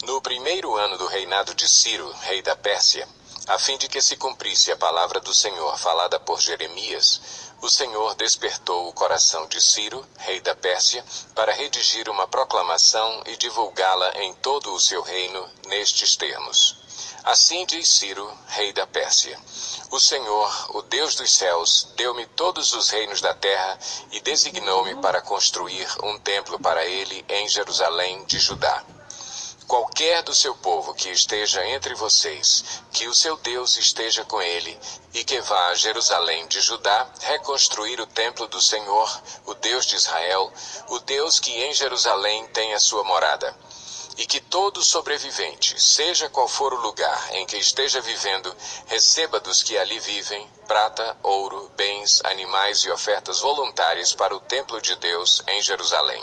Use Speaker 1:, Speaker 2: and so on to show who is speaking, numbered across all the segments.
Speaker 1: No primeiro ano do reinado de Ciro, rei da Pérsia, a fim de que se cumprisse a palavra do Senhor falada por Jeremias, o Senhor despertou o coração de Ciro, rei da Pérsia, para redigir uma proclamação e divulgá-la em todo o seu reino nestes termos. Assim diz Ciro, rei da Pérsia: O Senhor, o Deus dos céus, deu-me todos os reinos da terra e designou-me para construir um templo para ele em Jerusalém de Judá. Qualquer do seu povo que esteja entre vocês, que o seu Deus esteja com ele, e que vá a Jerusalém de Judá reconstruir o templo do Senhor, o Deus de Israel, o Deus que em Jerusalém tem a sua morada. E que todo sobrevivente, seja qual for o lugar em que esteja vivendo, receba dos que ali vivem prata, ouro, bens, animais e ofertas voluntárias para o templo de Deus em Jerusalém.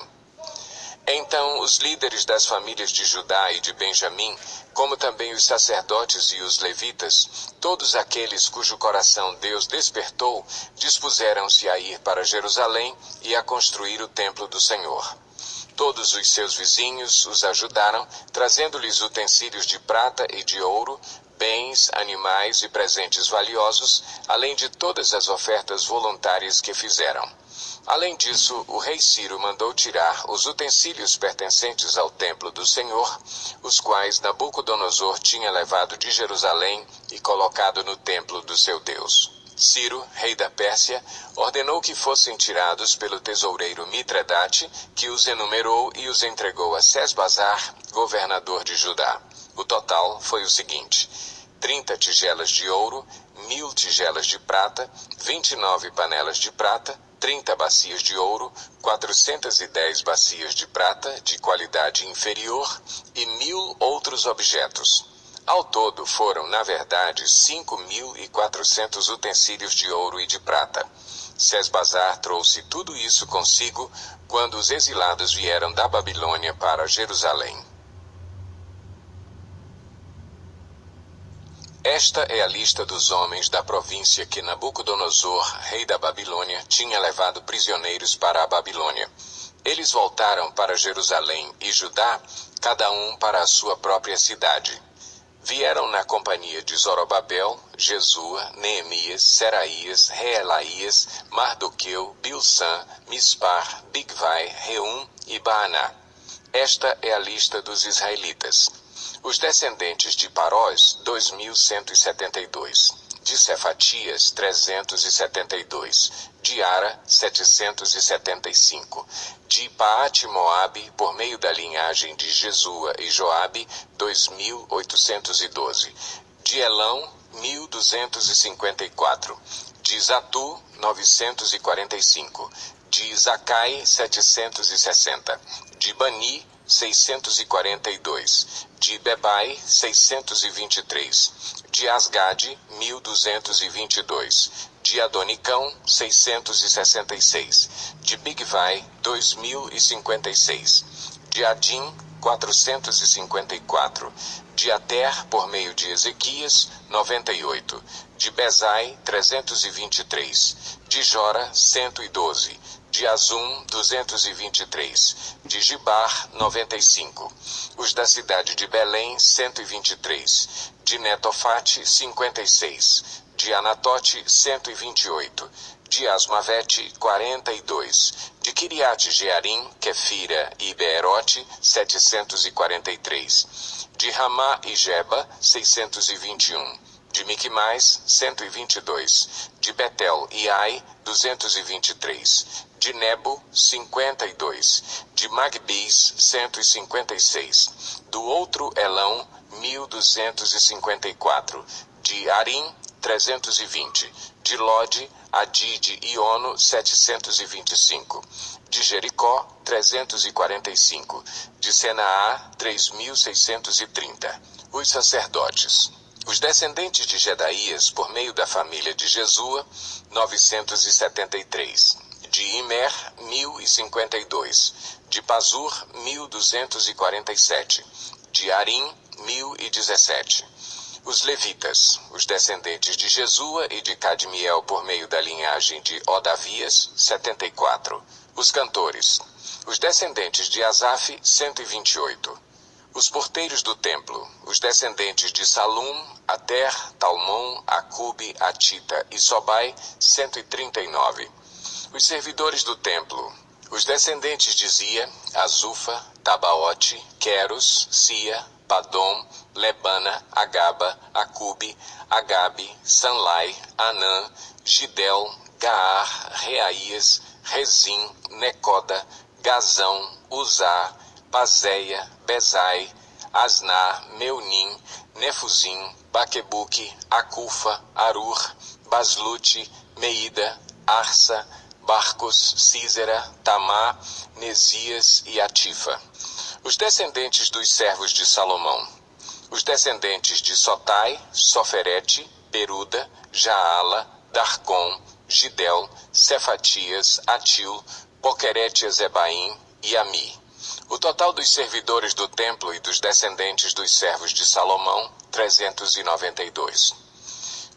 Speaker 1: Então os líderes das famílias de Judá e de Benjamim, como também os sacerdotes e os levitas, todos aqueles cujo coração Deus despertou, dispuseram-se a ir para Jerusalém e a construir o templo do Senhor. Todos os seus vizinhos os ajudaram, trazendo-lhes utensílios de prata e de ouro, bens, animais e presentes valiosos, além de todas as ofertas voluntárias que fizeram. Além disso, o rei Ciro mandou tirar os utensílios pertencentes ao templo do Senhor, os quais Nabucodonosor tinha levado de Jerusalém e colocado no templo do seu Deus. Ciro, rei da Pérsia, ordenou que fossem tirados pelo tesoureiro Mitredate, que os enumerou e os entregou a Sesbazar, governador de Judá. O total foi o seguinte: 30 tigelas de ouro, 1000 tigelas de prata, 29 panelas de prata, 30 bacias de ouro, 410 bacias de prata de qualidade inferior e 1000 outros objetos. Ao todo foram, na verdade, 5.400 utensílios de ouro e de prata. Sesbazar trouxe tudo isso consigo quando os exilados vieram da Babilônia para Jerusalém. Esta é a lista dos homens da província que Nabucodonosor, rei da Babilônia, tinha levado prisioneiros para a Babilônia. Eles voltaram para Jerusalém e Judá, cada um para a sua própria cidade. Vieram na companhia de Zorobabel, Jesua, Neemias, Seraías, Reelaías, Mardoqueu, Bilsã, Mispar, Bigvai, Reum e Baaná. Esta é a lista dos israelitas. Os descendentes de Parós, 2.172. De Cefatias, 372. De Ara, 775. De Paate-Moabe, por meio da linhagem de Jesua e Joabe, 2.812. De Elão, 1.254. De Zatu, 945. De Zacai, 760. De Bani, 642. De Bebai, 623. De Asgade, 1.222. De Adonicão, 666. De Bigvai, 2.056. De Adim, 454. De Ater, por meio de Ezequias, 98. De Bezai, 323. De Jora, 112. De Azum, 223. De Gibar, 95. Os da cidade de Belém, 123. De Netofate, 56. De Anatote, 128. De Asmavete, 42. De Kiriate-Jearim, Quefira e Beerote, 743. De Ramá e Geba, 621. De Miquimais, 122. De Betel e Ai, 223. De Nebo, 52. De Magbis, 156. Do outro Elão, 1.254. De Arim, 320. De Lode, Adide e Ono, 725. De Jericó, 345. De Senaá, 3.630. Os sacerdotes. Os descendentes de Jedaías, por meio da família de Jesua, 973. De Imer, 1.052. De Pazur, 1.247. De Arim, 1.017. Os levitas, os descendentes de Jesua e de Cadmiel por meio da linhagem de Odavias, 74. Os cantores, os descendentes de Asaf, 128. Os porteiros do templo, os descendentes de Salum, Ater, Talmon, Acube, Atita e Sobai, 139. Os servidores do templo, os descendentes de Zia, Azufa, Tabaote, Queros, Sia, Padom, Lebana, Agaba, Acube, Agabe, Sanlai, Anã, Gidel, Gaar, Reaías, Rezim, Necoda, Gazão, Uzá, Pazéia, Bezai, Asná, Meunim, Nefuzim, Baquebuque, Acufa, Arur, Baslute, Meida, Arsa, Barcos, Císera, Tamá, Nesias e Atifa. Os descendentes dos servos de Salomão. Os descendentes de Sotai, Soferete, Peruda, Jaala, Darcom, Gidel, Cefatias, Atil, Poquerete-Ezebaim e Ami. O total dos servidores do templo e dos descendentes dos servos de Salomão, 392.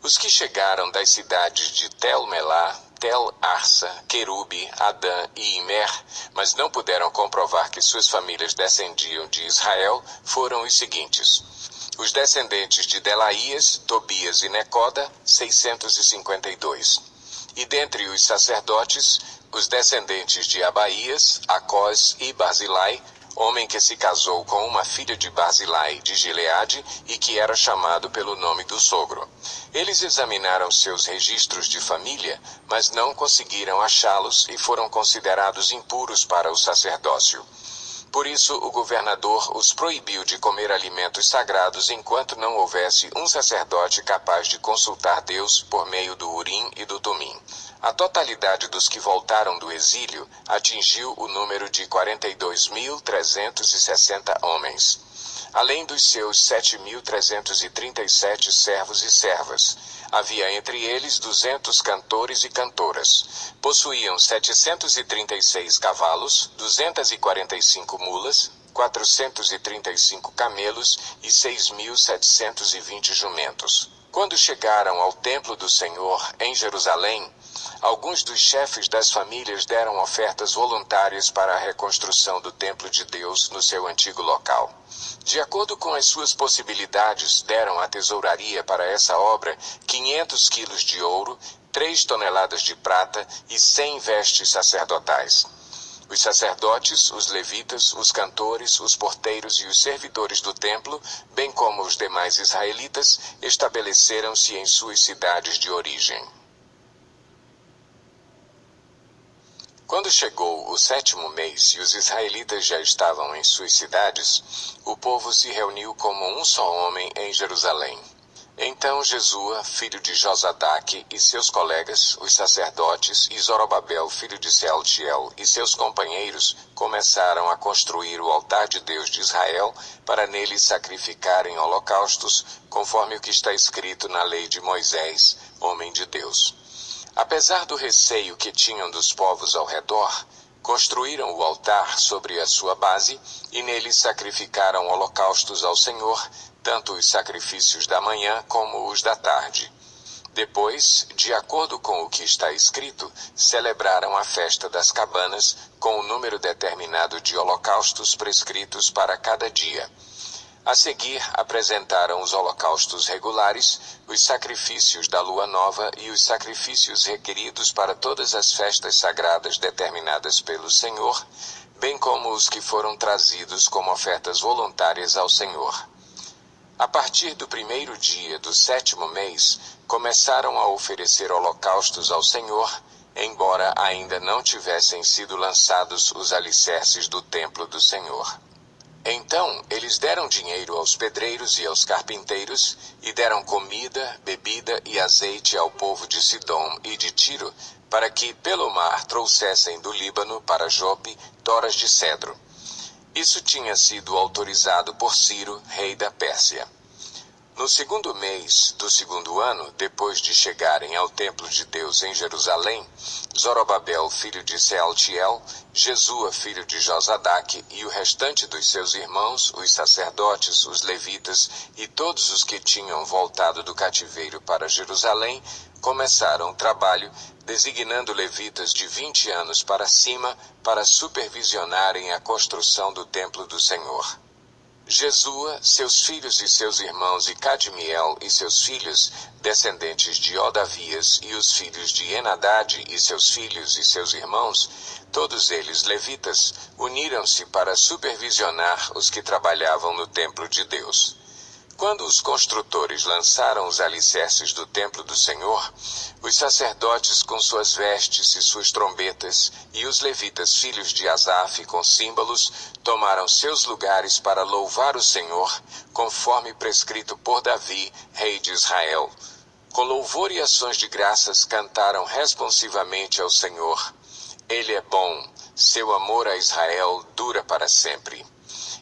Speaker 1: Os que chegaram das cidades de Tel-Melá, Tel-Arsa, Querube, Adã e Imer, mas não puderam comprovar que suas famílias descendiam de Israel, foram os seguintes. Os descendentes de Delaías, Tobias e Necoda, 652. E dentre os sacerdotes, os descendentes de Abaías, Acós e Barzilai, homem que se casou com uma filha de Barzilai de Gileade e que era chamado pelo nome do sogro. Eles examinaram seus registros de família, mas não conseguiram achá-los e foram considerados impuros para o sacerdócio. Por isso, o governador os proibiu de comer alimentos sagrados enquanto não houvesse um sacerdote capaz de consultar Deus por meio do Urim e do Tumim. A totalidade dos que voltaram do exílio atingiu o número de 42.360 homens, além dos seus 7.337 servos e servas. Havia entre eles 200 cantores e cantoras. Possuíam 736 cavalos, 245 mulas, 435 camelos e 6.720 jumentos. Quando chegaram ao templo do Senhor em Jerusalém, alguns dos chefes das famílias deram ofertas voluntárias para a reconstrução do templo de Deus no seu antigo local. De acordo com as suas possibilidades, deram à tesouraria para essa obra 500 quilos de ouro, 3 toneladas de prata e 100 vestes sacerdotais. Os sacerdotes, os levitas, os cantores, os porteiros e os servidores do templo, bem como os demais israelitas, estabeleceram-se em suas cidades de origem. Quando chegou o 7º mês e os israelitas já estavam em suas cidades, o povo se reuniu como um só homem em Jerusalém. Então Jesua, filho de Josadaque, e seus colegas, os sacerdotes, e Zorobabel, filho de Sealtiel, e seus companheiros, começaram a construir o altar de Deus de Israel, para nele sacrificarem holocaustos, conforme o que está escrito na lei de Moisés, homem de Deus. Apesar do receio que tinham dos povos ao redor, construíram o altar sobre a sua base, e nele sacrificaram holocaustos ao Senhor, tanto os sacrifícios da manhã como os da tarde. Depois, de acordo com o que está escrito, celebraram a festa das cabanas, com o número determinado de holocaustos prescritos para cada dia. A seguir, apresentaram os holocaustos regulares, os sacrifícios da lua nova e os sacrifícios requeridos para todas as festas sagradas determinadas pelo Senhor, bem como os que foram trazidos como ofertas voluntárias ao Senhor. A partir do 1º dia do 7º mês, começaram a oferecer holocaustos ao Senhor, embora ainda não tivessem sido lançados os alicerces do templo do Senhor. Então eles deram dinheiro aos pedreiros e aos carpinteiros, e deram comida, bebida e azeite ao povo de Sidom e de Tiro, para que pelo mar trouxessem do Líbano para Jope toras de cedro. Isso tinha sido autorizado por Ciro, rei da Pérsia. No 2º mês do 2º ano, depois de chegarem ao templo de Deus em Jerusalém, Zorobabel, filho de Sealtiel, Jesua, filho de Josadaque, e o restante dos seus irmãos, os sacerdotes, os levitas e todos os que tinham voltado do cativeiro para Jerusalém, começaram o trabalho, designando levitas de 20 anos para cima para supervisionarem a construção do templo do Senhor. Jesua, seus filhos e seus irmãos, e Cadmiel e seus filhos, descendentes de Odavias, e os filhos de Enadade e seus filhos e seus irmãos, todos eles levitas, uniram-se para supervisionar os que trabalhavam no templo de Deus. Quando os construtores lançaram os alicerces do templo do Senhor, os sacerdotes com suas vestes e suas trombetas, e os levitas filhos de Asaf com símbolos, tomaram seus lugares para louvar o Senhor, conforme prescrito por Davi, rei de Israel. Com louvor e ações de graças cantaram responsivamente ao Senhor. Ele é bom, seu amor a Israel dura para sempre.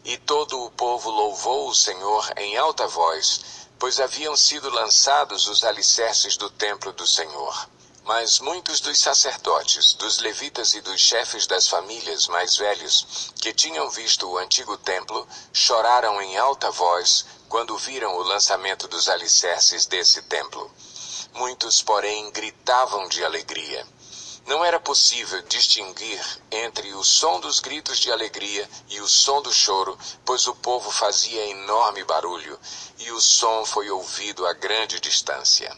Speaker 1: E todo o povo louvou o Senhor em alta voz, pois haviam sido lançados os alicerces do templo do Senhor. Mas muitos dos sacerdotes, dos levitas e dos chefes das famílias mais velhos, que tinham visto o antigo templo, choraram em alta voz quando viram o lançamento dos alicerces desse templo. Muitos, porém, gritavam de alegria. Não era possível distinguir entre o som dos gritos de alegria e o som do choro, pois o povo fazia enorme barulho, e o som foi ouvido a grande distância.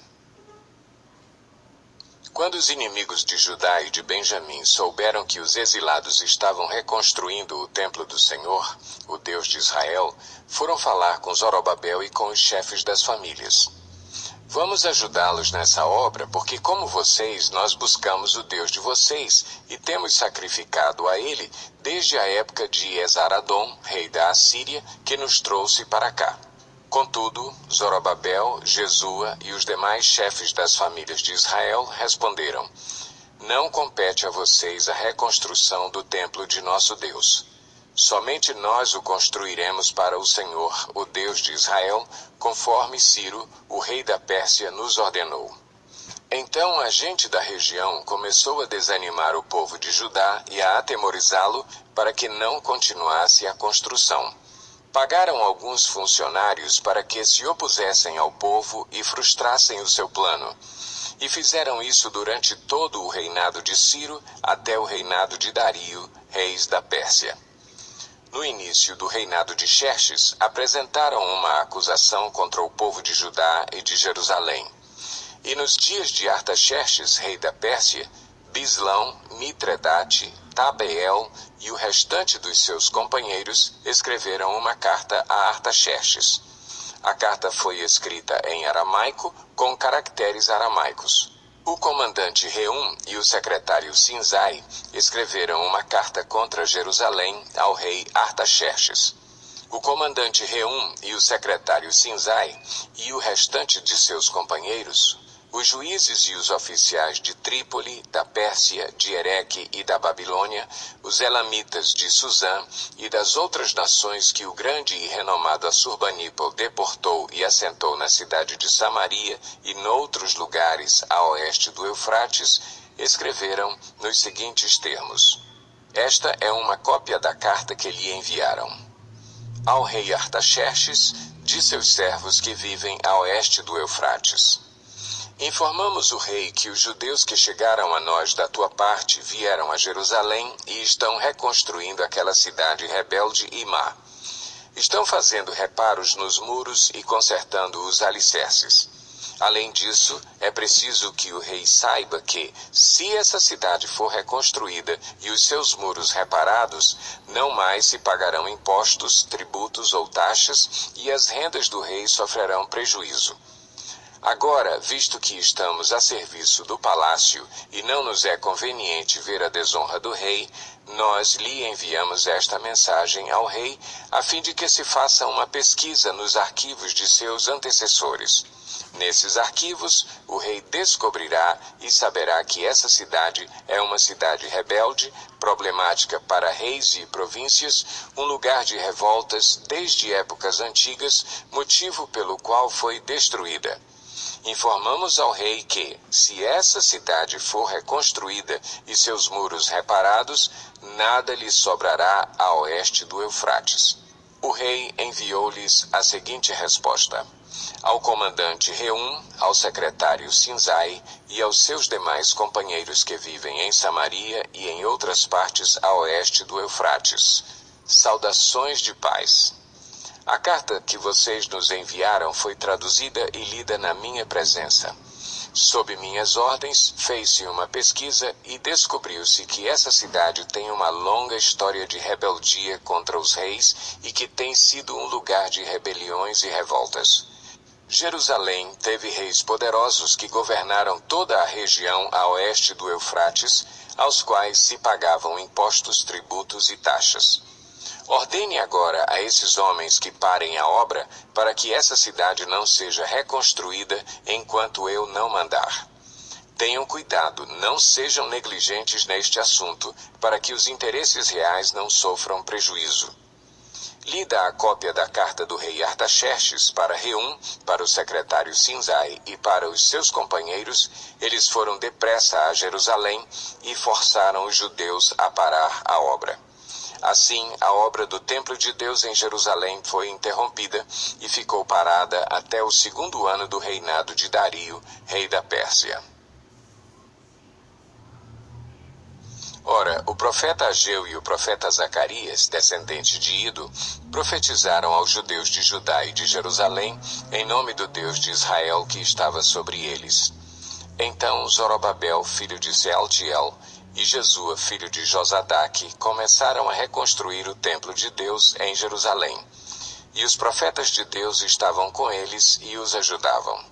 Speaker 1: Quando os inimigos de Judá e de Benjamim souberam que os exilados estavam reconstruindo o templo do Senhor, o Deus de Israel, foram falar com Zorobabel e com os chefes das famílias. Vamos ajudá-los nessa obra, porque como vocês, nós buscamos o Deus de vocês e temos sacrificado a ele desde a época de Esar-Adom, rei da Assíria, que nos trouxe para cá. Contudo, Zorobabel, Jesua e os demais chefes das famílias de Israel responderam: não compete a vocês a reconstrução do templo de nosso Deus. Somente nós o construiremos para o Senhor, o Deus de Israel, conforme Ciro, o rei da Pérsia, nos ordenou. Então a gente da região começou a desanimar o povo de Judá e a atemorizá-lo para que não continuasse a construção. Pagaram alguns funcionários para que se opusessem ao povo e frustrassem o seu plano. E fizeram isso durante todo o reinado de Ciro até o reinado de Dario, reis da Pérsia. No início do reinado de Xerxes, apresentaram uma acusação contra o povo de Judá e de Jerusalém. E nos dias de Artaxerxes, rei da Pérsia, Bislão, Mitredate, Tabeel e o restante dos seus companheiros escreveram uma carta a Artaxerxes. A carta foi escrita em aramaico com caracteres aramaicos. O comandante Reum e o secretário Sinzai escreveram uma carta contra Jerusalém ao rei Artaxerxes. O comandante Reum e o secretário Sinzai e o restante de seus companheiros, os juízes e os oficiais de Trípoli, da Pérsia, de Ereque e da Babilônia, os elamitas de Suzã e das outras nações que o grande e renomado Assurbanipal deportou e assentou na cidade de Samaria e noutros lugares a oeste do Eufrates, escreveram nos seguintes termos: esta é uma cópia da carta que lhe enviaram. Ao rei Artaxerxes, de seus servos que vivem a oeste do Eufrates. Informamos o rei que os judeus que chegaram a nós da tua parte vieram a Jerusalém e estão reconstruindo aquela cidade rebelde e má. Estão fazendo reparos nos muros e consertando os alicerces. Além disso, é preciso que o rei saiba que, se essa cidade for reconstruída e os seus muros reparados, não mais se pagarão impostos, tributos ou taxas, e as rendas do rei sofrerão prejuízo. Agora, visto que estamos a serviço do palácio e não nos é conveniente ver a desonra do rei, nós lhe enviamos esta mensagem ao rei, a fim de que se faça uma pesquisa nos arquivos de seus antecessores. Nesses arquivos, o rei descobrirá e saberá que essa cidade é uma cidade rebelde, problemática para reis e províncias, um lugar de revoltas desde épocas antigas, motivo pelo qual foi destruída. Informamos ao rei que, se essa cidade for reconstruída e seus muros reparados, nada lhe sobrará a oeste do Eufrates. O rei enviou-lhes a seguinte resposta: ao comandante Reum, ao secretário Sinzai e aos seus demais companheiros que vivem em Samaria e em outras partes a oeste do Eufrates. Saudações de paz. A carta que vocês nos enviaram foi traduzida e lida na minha presença. Sob minhas ordens, fez-se uma pesquisa e descobriu-se que essa cidade tem uma longa história de rebeldia contra os reis e que tem sido um lugar de rebeliões e revoltas. Jerusalém teve reis poderosos que governaram toda a região a oeste do Eufrates, aos quais se pagavam impostos, tributos e taxas. Ordene agora a esses homens que parem a obra, para que essa cidade não seja reconstruída enquanto eu não mandar. Tenham cuidado, não sejam negligentes neste assunto, para que os interesses reais não sofram prejuízo. Lida a cópia da carta do rei Artaxerxes para Reum, para o secretário Sinzai e para os seus companheiros, eles foram depressa a Jerusalém e forçaram os judeus a parar a obra. Assim, a obra do templo de Deus em Jerusalém foi interrompida e ficou parada até o 2º ano do reinado de Dario, rei da Pérsia. Ora, o profeta Ageu e o profeta Zacarias, descendentes de Ido, profetizaram aos judeus de Judá e de Jerusalém, em nome do Deus de Israel que estava sobre eles. Então Zorobabel, filho de Sealtiel, e Jesua, filho de Josadaque, começaram a reconstruir o templo de Deus em Jerusalém. E os profetas de Deus estavam com eles e os ajudavam.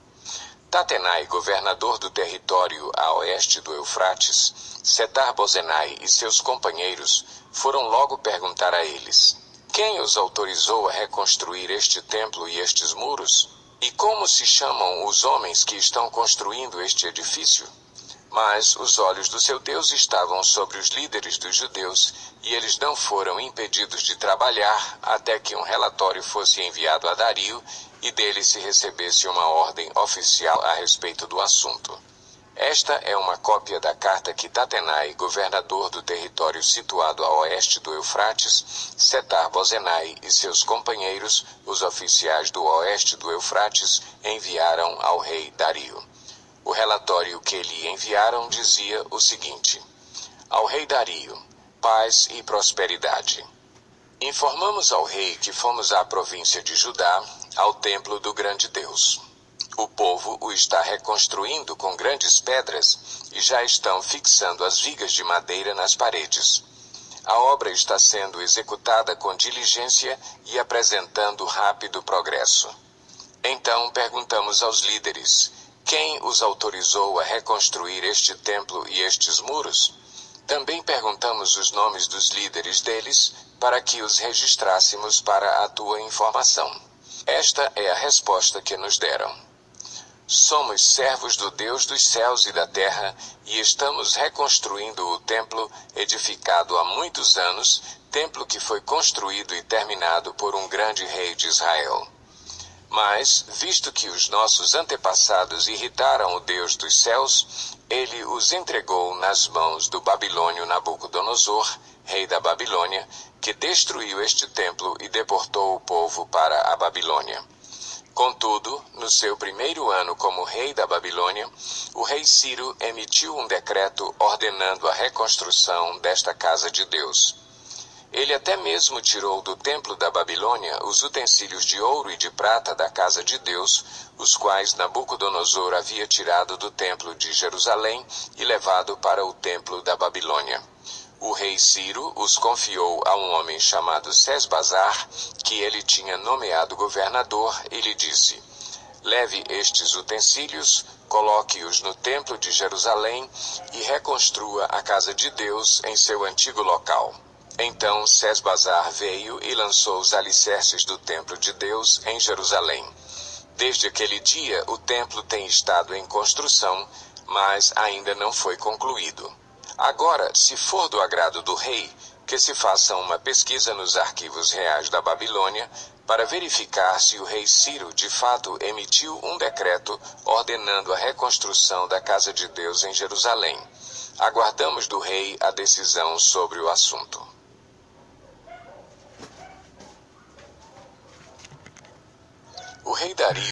Speaker 1: Tatenai, governador do território a oeste do Eufrates, Setar-Bozenai e seus companheiros foram logo perguntar a eles: quem os autorizou a reconstruir este templo e estes muros? E como se chamam os homens que estão construindo este edifício? Mas os olhos do seu Deus estavam sobre os líderes dos judeus, e eles não foram impedidos de trabalhar até que um relatório fosse enviado a Dario e dele se recebesse uma ordem oficial a respeito do assunto. Esta é uma cópia da carta que Tatenai, governador do território situado a oeste do Eufrates, Setar-Bozenai e seus companheiros, os oficiais do oeste do Eufrates, enviaram ao rei Dario. O relatório que lhe enviaram dizia o seguinte: ao rei Dario, paz e prosperidade. Informamos ao rei que fomos à província de Judá, ao templo do grande Deus. O povo o está reconstruindo com grandes pedras e já estão fixando as vigas de madeira nas paredes. A obra está sendo executada com diligência e apresentando rápido progresso. Então perguntamos aos líderes: quem os autorizou a reconstruir este templo e estes muros? Também perguntamos os nomes dos líderes deles, para que os registrássemos para a tua informação. Esta é a resposta que nos deram. Somos servos do Deus dos céus e da terra, e estamos reconstruindo o templo edificado há muitos anos, templo que foi construído e terminado por um grande rei de Israel. Mas, visto que os nossos antepassados irritaram o Deus dos céus, ele os entregou nas mãos do babilônio Nabucodonosor, rei da Babilônia, que destruiu este templo e deportou o povo para a Babilônia. Contudo, no seu 1º ano como rei da Babilônia, o rei Ciro emitiu um decreto ordenando a reconstrução desta casa de Deus. Ele até mesmo tirou do templo da Babilônia os utensílios de ouro e de prata da casa de Deus, os quais Nabucodonosor havia tirado do templo de Jerusalém e levado para o templo da Babilônia. O rei Ciro os confiou a um homem chamado Sesbazar, que ele tinha nomeado governador, e lhe disse: leve estes utensílios, coloque-os no templo de Jerusalém e reconstrua a casa de Deus em seu antigo local. Então Sesbazar veio e lançou os alicerces do templo de Deus em Jerusalém. Desde aquele dia o templo tem estado em construção, mas ainda não foi concluído. Agora, se for do agrado do rei, que se faça uma pesquisa nos arquivos reais da Babilônia, para verificar se o rei Ciro de fato emitiu um decreto ordenando a reconstrução da casa de Deus em Jerusalém. Aguardamos do rei a decisão sobre o assunto. O rei Dario